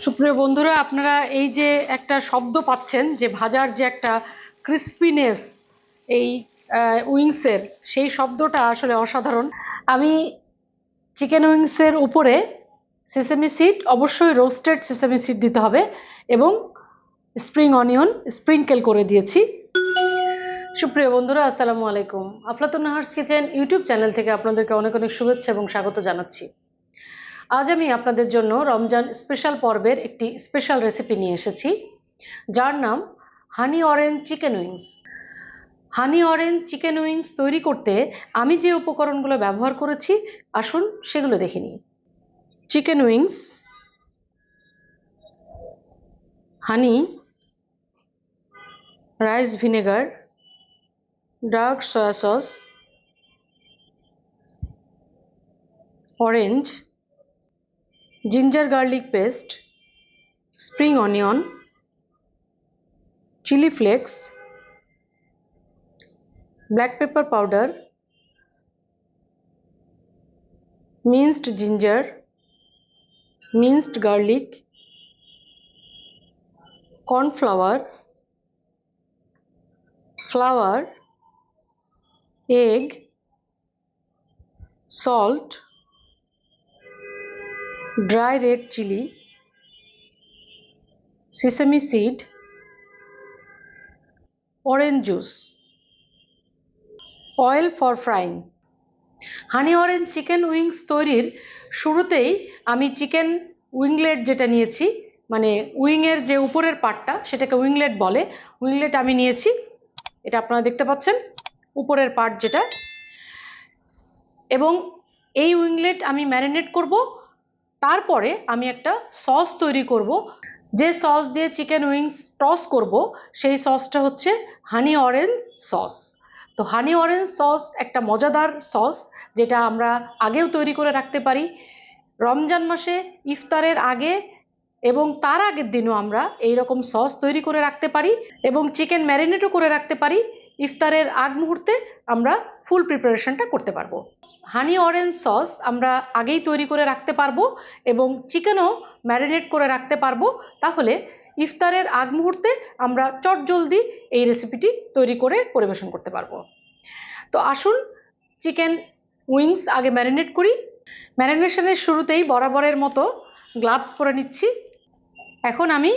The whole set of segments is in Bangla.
সুপ্রিয় বন্ধুরা, আপনারা এই যে একটা শব্দ পাচ্ছেন, যে ভাজার যে একটা ক্রিস্পিনেস এই উইংসের, সেই শব্দটা আসলে অসাধারণ। আমি চিকেন উইংসের উপরে সেসেমি সিড, অবশ্যই রোস্টেড সেসেমি সিড দিতে হবে, এবং স্প্রিং অনিয়ন স্প্রিঙ্কেল করে দিয়েছি। সুপ্রিয় বন্ধুরা, আসসালামু আলাইকুম। আফলাতুন নাহার্স কিচেন ইউটিউব চ্যানেল থেকে আপনাদেরকে অনেক অনেক শুভেচ্ছা এবং স্বাগত জানাচ্ছি। আজ আমি আপনাদের জন্য রমজান স্পেশাল পর্বের একটি স্পেশাল রেসিপি নিয়ে এসেছি, যার নাম হানি অরেঞ্জ চিকেন উইংস। হানি অরেঞ্জ চিকেন উইংস তৈরি করতে আমি যে উপকরণগুলো ব্যবহার করেছি, আসুন সেগুলো দেখে নিই। Chicken wings, honey, rice vinegar, dark soya sauce, orange, ginger garlic paste, spring onion, chilli flakes, black pepper powder, minced ginger, minced garlic, corn flour, flour, egg, salt, dry red chili, sesame seed, orange juice, oil for frying. Honey orange chicken wings তৈরির শুরুতেই আমি চিকেন উইংলেট যেটা নিয়েছি, মানে উইংয়ের যে উপরের পার্টটা, সেটাকে উইংলেট বলে, উইংলেট আমি নিয়েছি। এটা আপনারা দেখতে পাচ্ছেন, উপরের পার্ট যেটা। এবং এই উইংলেট আমি ম্যারিনেট করব। তারপরে আমি একটা সস তৈরি করব। যে সস দিয়ে চিকেন উইংস টস করব, সেই সসটা হচ্ছে হানি অরেঞ্জ সস। তো হানি অরেঞ্জ সস একটা মজাদার সস, যেটা আমরা আগেও তৈরি করে রাখতে পারি। রমজান মাসে ইফতারের আগে এবং তার আগের দিনও আমরা এই রকম সস তৈরি করে রাখতে পারি, এবং চিকেন ম্যারিনেটও করে রাখতে পারি। ইফতারের আগ মুহূর্তে আমরা ফুল প্রিপারেশনটা করতে পারবো। হানি অরেঞ্জ সস আমরা আগেই তৈরি করে রাখতে পারবো এবং চিকেনও ম্যারিনেট করে রাখতে পারবো। তাহলে ইফতারের আগ মুহূর্তে আমরা চটজলদি এই রেসিপিটি তৈরি করে পরিবেশন করতে পারবো। তো আসুন চিকেন উইংস আগে ম্যারিনেট করি। ম্যারিনেশনের শুরুতেই বরাবরের মতো গ্লাভস পরে নিচ্ছি। এখন আমি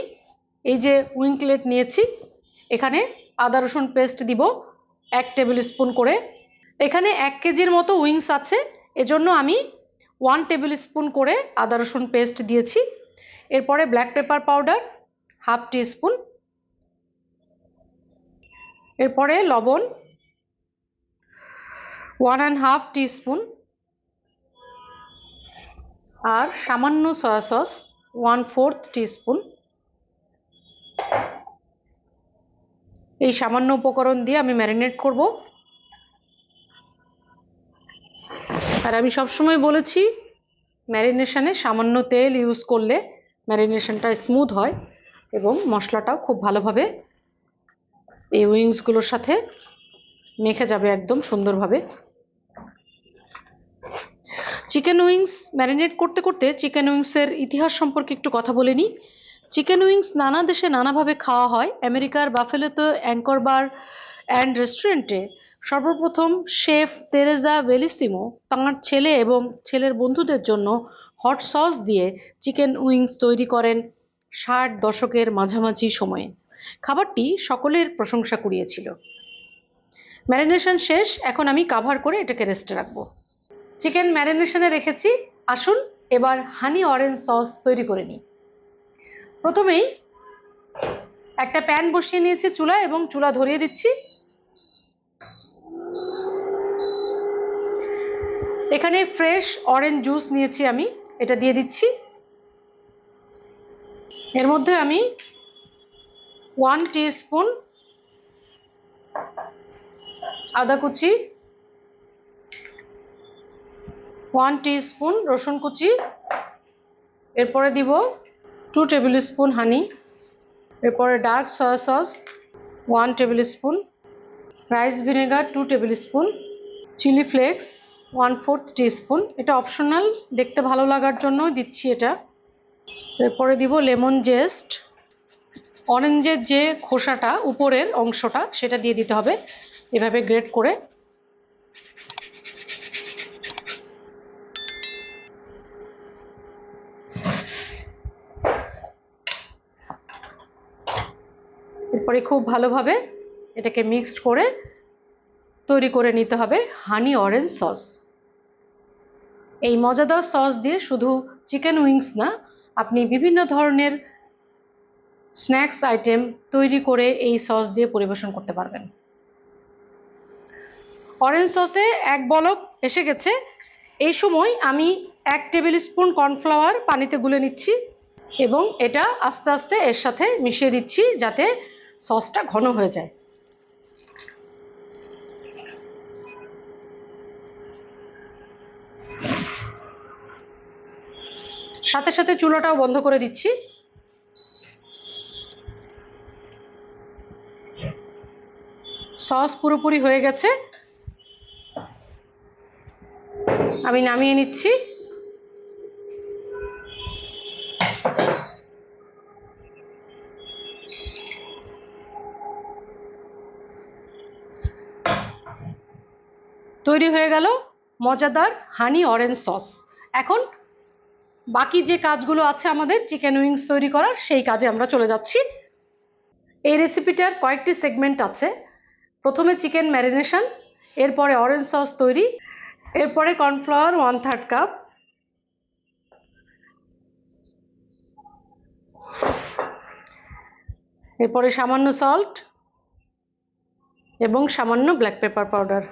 এই যে উইংলেট নিয়েছি, এখানে আদা রসুন পেস্ট দিব 1 টেবিল স্পুন করে। এখানে 1 কেজির মতো উইংস আছে, এজন্য আমি 1 টেবিল স্পুন করে আদা রসুন পেস্ট দিয়েছি। এরপরে ব্ল্যাক পেপার পাউডার 1/2 টিস্পুন, এরপরে লবণ 1.5 টিস্পুন, আর সামান্য সয়া সস 1/4 টিস্পুন। এই সামান্য উপকরণ দিয়ে আমি ম্যারিনেট করব। আর আমি সবসময় বলেছি, ম্যারিনেশনে সামান্য তেল ইউজ করলে ম্যারিনেশনটা স্মুথ হয় এবং মশলাটাও খুব ভালোভাবে এই উইংসগুলোর সাথে মেখে যাবে একদম সুন্দরভাবে। চিকেন উইংস ম্যারিনেট করতে করতে চিকেন উইংসের ইতিহাস সম্পর্কে একটু কথা বলে নিই। চিকেন উইংস নানা দেশে নানাভাবে খাওয়া হয়। আমেরিকার বাফেলোতে অ্যাঙ্কর বার অ্যান্ড রেস্টুরেন্টে সর্বপ্রথম শেফ তেরেজা বেলিসিমো তাঁর ছেলে এবং ছেলের বন্ধুদের জন্য হট সস দিয়ে চিকেন উইংস তৈরি করেন 60 দশকের মাঝামাঝি সময়ে। খাবারটি সকলের প্রশংসা কুড়িয়েছিল। ম্যারিনেশন শেষ, এখন আমি কাভার করে এটাকে রেস্টে রাখবো। চিকেন ম্যারিনেশনে রেখেছি, আসুন এবার হানি অরেঞ্জ সস তৈরি করে নিই। প্রথমেই একটা প্যান বসিয়ে নিয়েছি চুলায় এবং চুলা ধরিয়ে দিচ্ছি। এখানে ফ্রেশ অরেঞ্জ জুস নিয়েছি আমি, এটা দিয়ে দিচ্ছি। এর মধ্যে আমি 1 টিস্পুন আদা কুচি, 1 টিস্পুন রসুন কুচি, এরপরে দিব 2 টেবিল স্পুন হানি, এরপরে dark soya sauce 1 tablespoon, rice vinegar 2 tablespoon, chilli flakes 1/4 teaspoon. এটা অপশনাল, দেখতে ভালো লাগার জন্য দিচ্ছি এটা। এরপরে দিব লেমন জেস্ট। অরেঞ্জের যে খোসাটা উপরের অংশটা সেটা দিয়ে দিতে হবে এভাবে গ্রেট করে। এরপরে খুব ভালোভাবে এটাকে মিক্সড করে তৈরি করে নিতে হবে হানি অরেঞ্জ সস। এই মজাদার সস দিয়ে শুধু চিকেন উইংস না, আপনি বিভিন্ন ধরনের স্ন্যাক্স আইটেম তৈরি করে এই সস দিয়ে পরিবেশন করতে পারবেন। অরেঞ্জ সসে এক বলক এসে গেছে। এই সময় আমি 1 টেবিল স্পুন কর্নফ্লাওয়ার পানিতে গুলে নিচ্ছি এবং এটা আস্তে আস্তে এর সাথে মিশিয়ে দিচ্ছি যাতে সসটা ঘন হয়ে যায়। সাথে সাথে চুলাটাও বন্ধ করে দিচ্ছি। সস পুরোপুরি হয়ে গেছে, আমি নামিয়ে নিচ্ছি। তৈরি হয়ে গেল মজাদার হানি অরেঞ্জ সস। এখন বাকি যে কাজগুলো আছে আমাদের চিকেন উইংস তৈরি করার, সেই কাজে আমরা চলে যাচ্ছি। এই রেসিপিটার কয়েকটি সেগমেন্ট আছে। প্রথমে চিকেন ম্যারিনেশন, এরপরে অরেঞ্জ সস তৈরি, এরপরে কর্নফ্লাওয়ার 1/3 কাপ, এরপরে সামান্য সল্ট এবং সামান্য ব্ল্যাক পেপার পাউডার।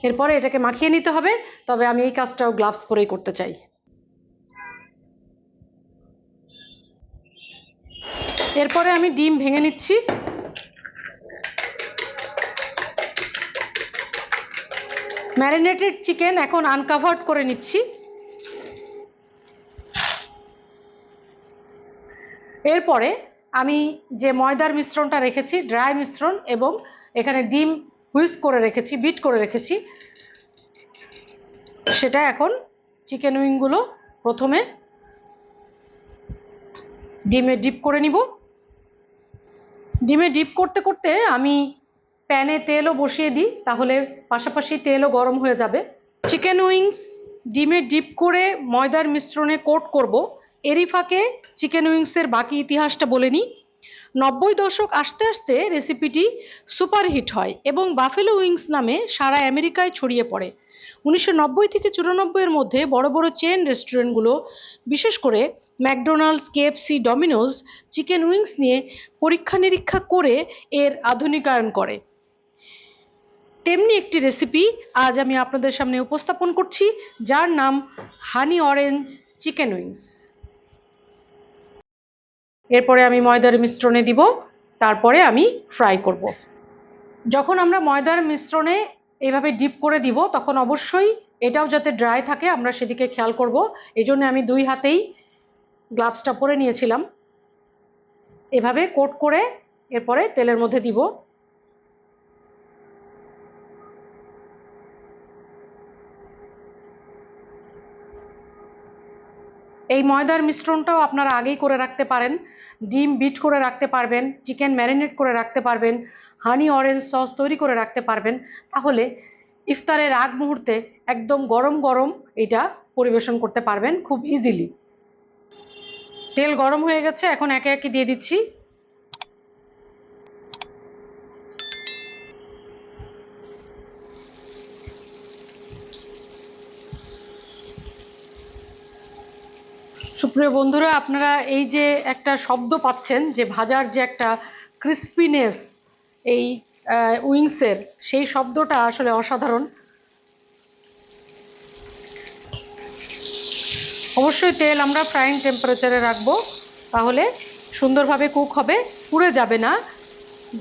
এরপরে এটাকে মাখিয়ে নিতে হবে, তবে আমি এই কাজটাও গ্লাভস পরেই করতে চাই। এরপরে আমি ডিম ভেঙে নিচ্ছি। ম্যারিনেটেড চিকেন এখন আনকাভার্ড করে নিচ্ছি। এরপরে আমি যে ময়দার মিশ্রণটা রেখেছি, ড্রাই মিশ্রণ, এবং এখানে ডিম হুইস্ক করে রেখেছি, বিট করে রেখেছি, সেটা এখন চিকেন উইংগুলো প্রথমে ডিমে ডিপ করে নিব। ডিমে ডিপ করতে করতে আমি প্যানে তেলও বসিয়ে দিই, তাহলে পাশাপাশি তেলও গরম হয়ে যাবে। চিকেন উইংস ডিমে ডিপ করে ময়দার মিশ্রণে কোট করব। এরই ফাঁকে চিকেন উইংসের বাকি ইতিহাসটা বলে নিই। 90 দশক আসতে আসতে রেসিপিটি সুপারহিট হয় এবং বাফেলো উইংস নামে সারা আমেরিকায় ছড়িয়ে পড়ে। 1990 থেকে 94 এর মধ্যে বড় বড় চেন রেস্টুরেন্টগুলো, বিশেষ করে McDonald's, KFC, Domino's, chicken wings নিয়ে পরীক্ষা নিরীক্ষা করে এর আধুনিকায়ন করে। তেমনি একটি রেসিপি আজ আমি আপনাদের সামনে উপস্থাপন করছি, যার নাম হানি অরেঞ্জ চিকেন উইংস। এরপরে আমি ময়দার মিশ্রণে দিব, তারপরে আমি ফ্রাই করব। যখন আমরা ময়দার মিশ্রণে এভাবে ডিপ করে দিব, তখন অবশ্যই এটাও যাতে ড্রাই থাকে আমরা সেদিকে খেয়াল করব। এই জন্য আমি 2 হাতেই গ্লাভসটা পরে নিয়েছিলাম। এভাবে কোট করে এরপরে তেলের মধ্যে দিব। এই ময়দার মিশ্রণটাও আপনারা আগেই করে রাখতে পারেন, ডিম বিট করে রাখতে পারবেন, চিকেন ম্যারিনেট করে রাখতে পারবেন, হানি অরেঞ্জ সস তৈরি করে রাখতে পারবেন। তাহলে ইফতারের আগ মুহূর্তে একদম গরম গরম এটা পরিবেশন করতে পারবেন খুব ইজিলি। তেল গরম হয়ে গেছে, এখন একে একে দিয়ে দিচ্ছি। সুপ্রিয় বন্ধুরা, আপনারা এই যে একটা শব্দ পাচ্ছেন, যে ভাজার যে একটা ক্রিস্পিনেস এই উইংসের, সেই শব্দটা আসলে অসাধারণ। অবশ্যই তেল আমরা ফ্রাইং টেম্পারেচারে রাখবো, তাহলে সুন্দরভাবে কুক হবে, পুড়ে যাবে না,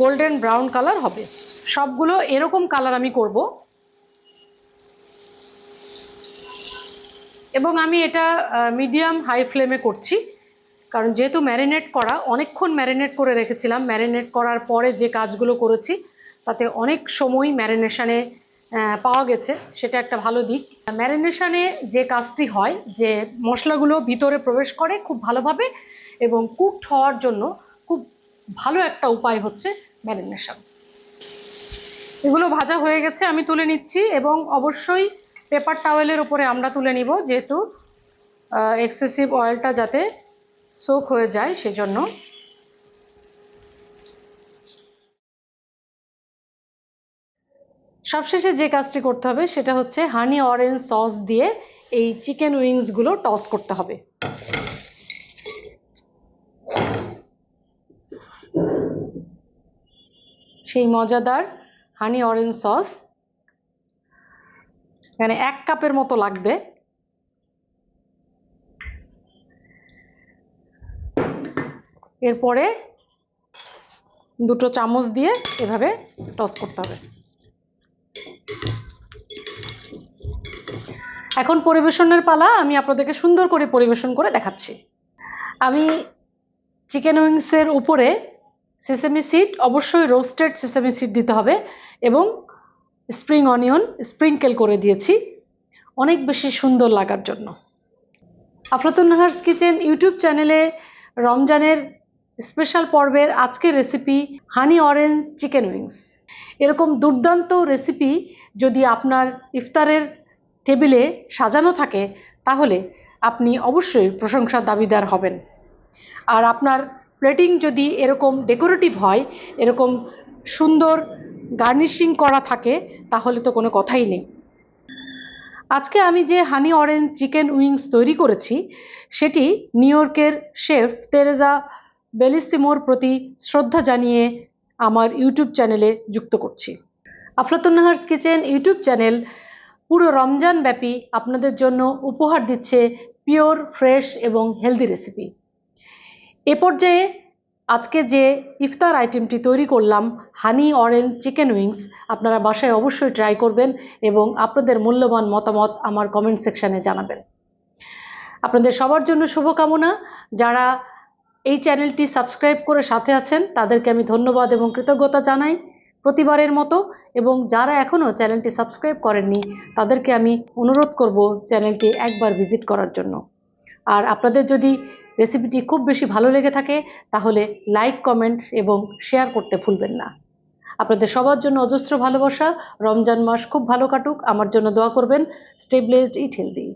গোল্ডেন ব্রাউন কালার হবে। সবগুলো এরকম কালার আমি করব। এবং আমি এটা মিডিয়াম হাই ফ্লেমে করছি, কারণ যেহেতু ম্যারিনেট করা, অনেকক্ষণ ম্যারিনেট করে রেখেছিলাম। ম্যারিনেট করার পরে যে কাজগুলো করেছি তাতে অনেক সময় ম্যারিনেশনে পাওয়া গেছে, সেটা একটা ভালো দিক। ম্যারিনেশনে যে কাজটি হয়, যে মশলাগুলো ভিতরে প্রবেশ করে খুব ভালোভাবে এবং কুকড হওয়ার জন্য খুব ভালো একটা উপায় হচ্ছে ম্যারিনেশন। এগুলো ভাজা হয়ে গেছে, আমি তুলে নিচ্ছি এবং অবশ্যই পেপার টাওয়েলের উপরে আমরা তুলে নিব, যেহেতু এক্সেসিভ অয়েলটা যাতে সোক হয়ে যায় সেজন্য। সবশেষে যে কাজটি করতে হবে সেটা হচ্ছে হানি অরেঞ্জ সস দিয়ে এই চিকেন উইংসগুলো টস করতে হবে। সেই মজাদার হানি অরেঞ্জ সস এখানে 1 কাপের মতো লাগবে। এরপরে 2 চামচ দিয়ে এভাবে টস করতে হবে। এখন পরিবেশনের পালা, আমি আপনাদেরকে সুন্দর করে পরিবেশন করে দেখাচ্ছি। আমি চিকেন উইংসের উপরে সেসেমি সিড, অবশ্যই রোস্টেড সেসেমি সিড দিতে হবে, এবং স্প্রিং অনিয়ন স্প্রিঙ্কেল করে দিয়েছি অনেক বেশি সুন্দর লাগার জন্য। আফলাতুন নাহারস কিচেন ইউটিউব চ্যানেলে রমজানের স্পেশাল পর্বের আজকের রেসিপি হানি অরেঞ্জ চিকেন উইংস। এরকম দুর্দান্ত রেসিপি যদি আপনার ইফতারের টেবিলে সাজানো থাকে তাহলে আপনি অবশ্যই প্রশংসার দাবিদার হবেন। আর আপনার প্লেটিং যদি এরকম ডেকোরেটিভ হয়, এরকম সুন্দর গার্নিশিং করা থাকে, তাহলে তো কোনো কথাই নেই। আজকে আমি যে হানি অরেঞ্জ চিকেন উইংস তৈরি করেছি সেটি নিউ ইয়র্কের শেফ তেরেজা বেলিসিমোর প্রতি শ্রদ্ধা জানিয়ে আমার ইউটিউব চ্যানেলে যুক্ত করছি। আফলাতুন নাহারস কিচেন ইউটিউব চ্যানেল পুরো রমজান ব্যাপী আপনাদের জন্য উপহার দিচ্ছে পিওর, ফ্রেশ এবং হেলদি রেসিপি। এ পর্যায়ে আজকে যে ইফতার আইটেমটি তৈরি করলাম হানি অরেঞ্জ চিকেন উইংস, আপনারা বাসায় অবশ্যই ট্রাই করবেন এবং আপনাদের মূল্যবান মতামত আমার কমেন্ট সেকশানে জানাবেন। আপনাদের সবার জন্য শুভকামনা। যারা এই চ্যানেলটি সাবস্ক্রাইব করে সাথে আছেন তাদেরকে আমি ধন্যবাদ এবং কৃতজ্ঞতা জানাই প্রতিবারের মতো, এবং যারা এখনও চ্যানেলটি সাবস্ক্রাইব করেননি তাদেরকে আমি অনুরোধ করব চ্যানেলটি একবার ভিজিট করার জন্য। আর আপনাদের যদি রেসিপিটি খুব বেশি ভালো লেগে থাকে তাহলে লাইক, কমেন্ট এবং শেয়ার করতে ভুলবেন না। আপনাদের সবার জন্য অজস্র ভালোবাসা। রমজান মাস খুব ভালো কাটুক, আমার জন্য দোয়া করবেন। স্টে ব্লেসড, ইট হেলদি।